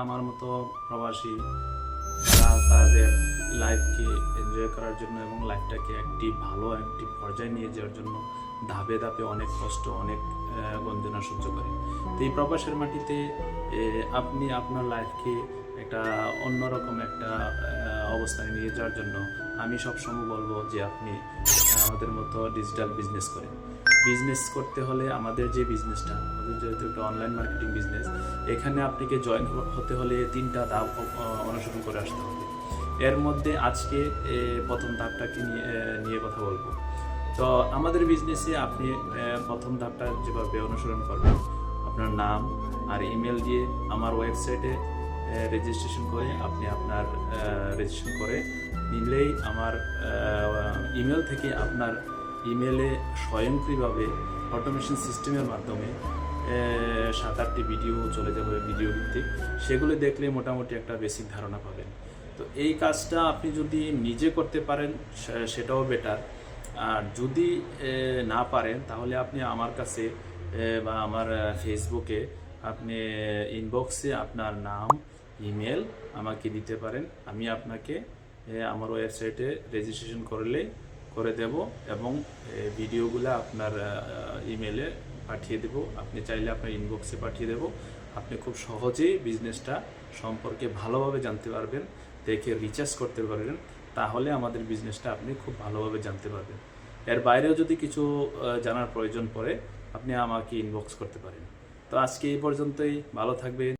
আমার মতো প্রবাসী তাদের লাইফকে এনজয় করার জন্য এবং লাইফটাকে একটি পর্যায়ে নিয়ে যাওয়ার জন্য ধাপে ধাপে অনেক কষ্ট, অনেক গঞ্জনা সহ্য করে। তো এই প্রবাসের মাটিতে আপনি আপনার লাইফকে একটা অন্যরকম একটা অবস্থানে নিয়ে যাওয়ার জন্য আমি সবসময় বলবো যে আপনি আমাদের মতো ডিজিটাল বিজনেস করেন। বিজনেস করতে হলে আমাদের যেহেতু একটা অনলাইন মার্কেটিং বিজনেস, এখানে আপনাকে জয়েন হতে হলে 3টা ধাপ অনুসরণ করে আসতে হবে। এর মধ্যে আজকে প্রথম ধাপটাকে নিয়ে কথা বলবো। তো আমাদের বিজনেসে আপনি প্রথম ধাপটা যেভাবে অনুসরণ করবেন, আপনার নাম আর ইমেল দিয়ে আমার ওয়েবসাইটে রেজিস্ট্রেশন করে আপনি আপনার রেজিস্ট্রেশন করে নিলেই আমার ইমেল থেকে আপনার ইমেলে স্বয়ংক্রিয়ভাবে অটোমেশন সিস্টেমের মাধ্যমে 7-8টি ভিডিও চলে যাবে, ভিডিও ভিত্তিক। সেগুলো দেখলে মোটামুটি একটা বেসিক ধারণা পাবেন। তো এই কাজটা আপনি যদি নিজে করতে পারেন সেটাও বেটার। আর যদি না পারেন তাহলে আপনি আমার কাছে বা আমার ফেসবুকে আপনি ইনবক্সে আপনার নাম, ইমেল আমাকে দিতে পারেন। আমি আপনাকে আমার ওয়েবসাইটে রেজিস্ট্রেশন করে দেব এবং ভিডিওগুলো আপনার ইমেলে পাঠিয়ে দেব। আপনি চাইলে আপনার ইনবক্সে পাঠিয়ে দেব। আপনি খুব সহজেই বিজনেসটা সম্পর্কে ভালোভাবে জানতে পারবেন, দেখে রিচার্জ করতে পারবেন। তাহলে আমাদের বিজনেসটা আপনি খুব ভালোভাবে জানতে পারবেন। এর বাইরেও যদি কিছু জানার প্রয়োজন পড়ে আপনি আমাকে ইনবক্স করতে পারেন। তো আজকে এই পর্যন্তই। ভালো থাকবেন।